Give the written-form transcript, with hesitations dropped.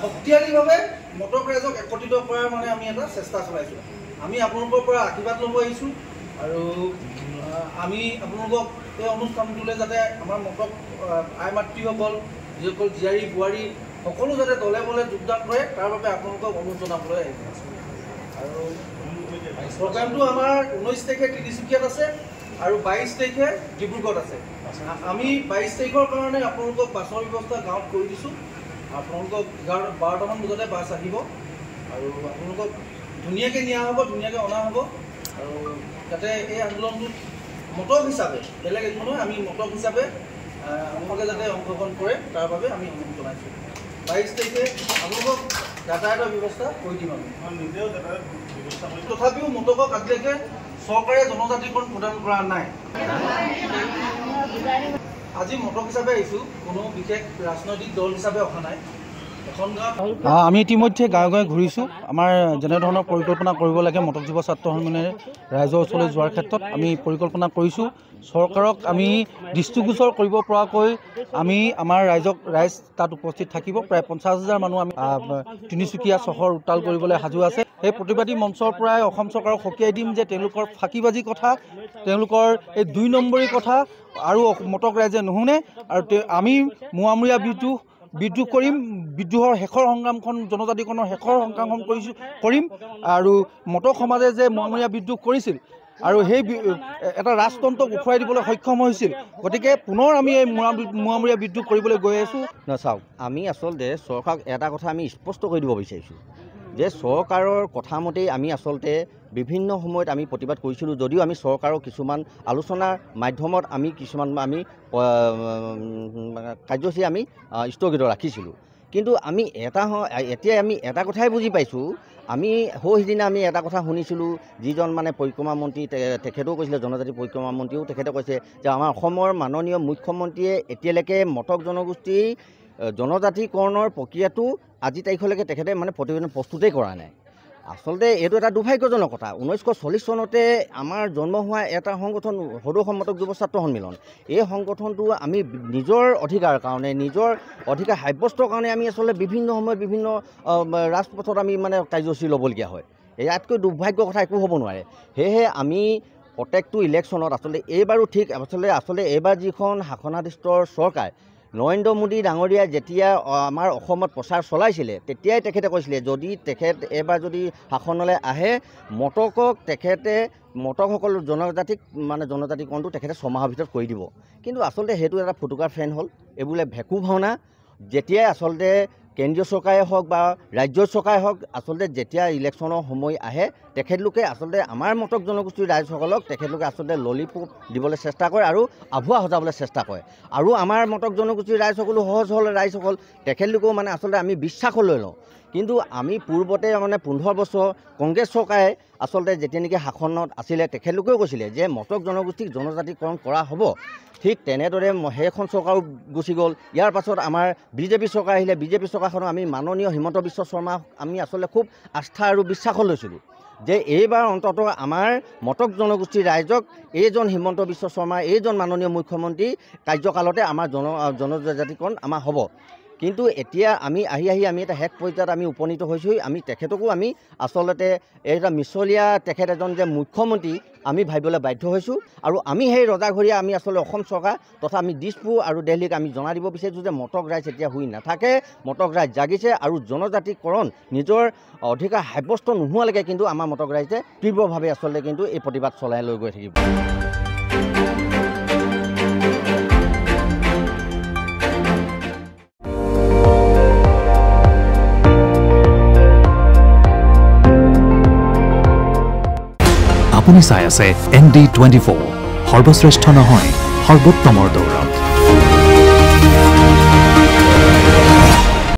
শক্তিশালীভাৱে মটক ৰাইজক একত্ৰিত কৰাৰ মানে আমি এটা চেষ্টা চলাইছোঁ। আমি আপোনালোকৰ পৰা আশীৰ্বাদ ল'ব আহিছোঁ আৰু আমি আপোনালোকক এই অনুষ্ঠানটোলৈ যাতে আমাৰ মটক আই মাতৃসকল যিসকল জীয়াৰী বোৱাৰী সকলো যাতে দলে বলে যোগদান কৰে তাৰ বাবে আপোনালোকক অনুৰোধ জনাবলৈ আহিছোঁ। আৰু প্ৰগ্ৰামটো আমাৰ 19 তাৰিখে তিনিচুকীয়াত আছে আৰু 22 তাৰিখে ডিব্ৰুগড়ত আছে। আমি 22 তাৰিখৰ কাৰণে আপোনালোকক বাছৰ ব্যৱস্থা গাঁৱত কৰি দিছোঁ। আপোনালোকক 12টামান বজাতে বাছ আহিব আৰু আপোনালোকক ধুনীয়াকৈ নিয়া হ'ব, ধুনীয়াকৈ অনা হ'ব আৰু যাতে এই আন্দোলনটোত মটক হিচাপে বেলেগ একো নহয়, আমি মটক হিচাপে আপোনালোকে যাতে অংশগ্ৰহণ কৰে তাৰ বাবে আমি অনুৰোধ জনাইছোঁ। 22 তাৰিখে আপোনালোকক যাতায়াতৰ ব্যৱস্থা কৰি দিম আমি। তথাপিও মটকক আজিলৈকে চৰকাৰে জনজাতিকৰণ প্ৰদান কৰা নাই। আজি মটক হিচাপে আহিছোঁ, কোনো বিশেষ ৰাজনৈতিক দল হিচাপে অহা নাই। আমি ইতিমধ্যে গাঁৱে গাঁৱে ঘূৰিছোঁ। আমাৰ যেনেধৰণৰ পৰিকল্পনা কৰিব লাগে মটক যুৱ ছাত্ৰ সন্মিলনে ৰাইজৰ ওচৰলৈ যোৱাৰ ক্ষেত্ৰত আমি পৰিকল্পনা কৰিছোঁ। চৰকাৰক আমি দৃষ্টিগোচৰ কৰিব পৰাকৈ আমি আমাৰ ৰাইজ তাত উপস্থিত থাকিব। প্ৰায় 50,000 মানুহ আমি তিনিচুকীয়া চহৰ উত্তাল কৰিবলৈ সাজু আছে। এই প্ৰতিবাদী মঞ্চৰ পৰাই অসম চৰকাৰক সকীয়াই দিম যে তেওঁলোকৰ ফাঁকিবাজি কথা, তেওঁলোকৰ এই 2 নম্বৰী কথা আৰু মটক ৰাইজে নুশুনে আৰু আমি মোৱামৰীয়া বিদ্ৰোহ কৰিম। বিদ্ৰোহৰ শেষৰ সংগ্ৰামখন জনজাতিকৰণৰ শেষৰ সংগ্ৰামখন কৰিম আৰু মটক সমাজে যে মোৱামৰীয়া বিদ্ৰোহ কৰিছিল আৰু সেই এটা ৰাজতন্ত্ৰক উখুৱাই দিবলৈ সক্ষম হৈছিল। গতিকে পুনৰ আমি এই মোৱামৰীয়া বিদ্ৰোহ কৰিবলৈ গৈ আছোঁ। চাওক, আমি আচলতে চৰকাৰক এটা কথা আমি স্পষ্ট কৰি দিব বিচাৰিছোঁ যে চৰকাৰৰ কথা মতেই আমি আচলতে বিভিন্ন সময়ত আমি প্ৰতিবাদ কৰিছিলোঁ, যদিও আমি চৰকাৰৰ কিছুমান আলোচনাৰ মাধ্যমত আমি কিছুমান কাৰ্যসূচী আমি স্থগিত ৰাখিছিলোঁ। কিন্তু আমি এতিয়া আমি এটা কথাই বুজি পাইছোঁ। আমি সিদিনা আমি এটা কথা শুনিছিলোঁ, যিজন মানে পৰিক্ৰমা মন্ত্ৰী তেখেতেও কৈছিলে, জনজাতি পৰিক্ৰমা মন্ত্ৰীও তেখেতে কৈছে যে আমাৰ অসমৰ মাননীয় মুখ্যমন্ত্ৰীয়ে এতিয়ালৈকে মটক জনগোষ্ঠীৰ জনজাতিকৰণৰ প্ৰক্ৰিয়াটো আজি তাৰিখলৈকে তেখেতে মানে প্ৰতিবেদন প্ৰস্তুতেই কৰা নাই। আচলতে এইটো এটা দুৰ্ভাগ্যজনক কথা। 1940 চনতে আমাৰ জন্ম হোৱা এটা সংগঠন সদৌ অসম মটক যুৱ ছাত্ৰ সন্মিলন, এই সংগঠনটো আমি নিজৰ অধিকাৰ কাৰণে, নিজৰ অধিকাৰ সাব্যস্তৰ কাৰণে আমি আচলতে বিভিন্ন সময়ত বিভিন্ন ৰাজপথত আমি মানে কাৰ্যসূচী ল'বলগীয়া হয়। ইয়াতকৈ দুৰ্ভাগ্য কথা একো হ'ব নোৱাৰে। সেয়েহে আমি প্ৰত্যেকটো ইলেকশ্যনত আচলতে এইবাৰো ঠিক আচলতে এইবাৰ যিখন শাসনাধিষ্ঠৰ চৰকাৰ নৰেন্দ্ৰ মোদী ডাঙৰীয়াই যেতিয়া আমাৰ অসমত প্ৰচাৰ চলাইছিলে, তেতিয়াই তেখেতে কৈছিলে যদি এইবাৰ যদি শাসনলৈ আহে মটকসকল জনজাতিকৰণটো তেখেতে 6 মাহৰ ভিতৰত কৰি দিব। কিন্তু আচলতে সেইটো এটা ফুটুকাৰ ফেন হ'ল, এইবোলে ভেকু ভাওনা। যেতিয়াই আচলতে কেন্দ্ৰীয় চৰকাৰে হওক বা ৰাজ্যৰ চৰকাৰে হওক, আচলতে যেতিয়া ইলেকশ্যনৰ সময় আহে তেখেতলোকে আচলতে আমাৰ মটক জনগোষ্ঠীৰ ৰাইজসকলক তেখেতলোকে আচলতে ললিপপ দিবলৈ চেষ্টা কৰে আৰু আভুৱা সজাবলৈ চেষ্টা কৰে। আৰু আমাৰ মটক জনগোষ্ঠীৰ ৰাইজসকলো সহজ হ'ল ৰাইজসকল, তেখেতলোকেও মানে আচলতে আমি বিশ্বাসলৈ লওঁ। কিন্তু আমি পূৰ্বতে মানে 15 বছৰ কংগ্ৰেছ চৰকাৰে আচলতে যেতিয়া নেকি শাসনত আছিলে, তেখেতলোকেও কৈছিলে যে মটক জনগোষ্ঠীক জনজাতিকৰণ কৰা হ'ব। ঠিক তেনেদৰে সেইখন চৰকাৰো গুচি গ'ল। ইয়াৰ পাছত আমাৰ বিজেপি চৰকাৰ আহিলে। বিজেপি চৰকাৰখনক আমি মাননীয় হিমন্ত বিশ্ব শৰ্মাক আমি আচলতে খুব আস্থা আৰু বিশ্বাসত লৈছিলোঁ যে এইবাৰ অন্ততঃ আমাৰ মটক জনগোষ্ঠীৰ ৰাইজক এইজন হিমন্ত বিশ্ব শৰ্মা, এইজন মাননীয় মুখ্যমন্ত্ৰী কাৰ্যকালতে আমাৰ জনজাতিকৰণ আমাৰ হ'ব। কিন্তু এতিয়া আমি আমি এটা শেষ পৰ্যায়ত আমি উপনীত হৈছোঁ। আমি তেখেতকো আমি আচলতে এটা মিছলীয়া তেখেত এজন যে মুখ্যমন্ত্ৰী আমি ভাবিবলৈ বাধ্য হৈছোঁ। আৰু আমি সেই ৰজাঘৰীয়া আমি আচলতে অসম চৰকাৰ তথা আমি দিছপুৰ আৰু দিল্লীক আমি জনাই দিব বিচাৰিছোঁ যে মটক ৰাইজ এতিয়া শুই নাথাকে, মটক ৰাইজ জাগিছে আৰু জনজাতিকৰণ নিজৰ অধিকাৰ সাব্যস্ত নোহোৱালৈকে কিন্তু আমাৰ মটক ৰাইজে তীব্ৰভাৱে আচলতে কিন্তু এই প্ৰতিবাদ চলাই লৈ গৈ থাকিব। আপুনি চাই আছে ND24, সৰ্বশ্ৰেষ্ঠ নহয় সৰ্বোত্তমৰ দৌৰত।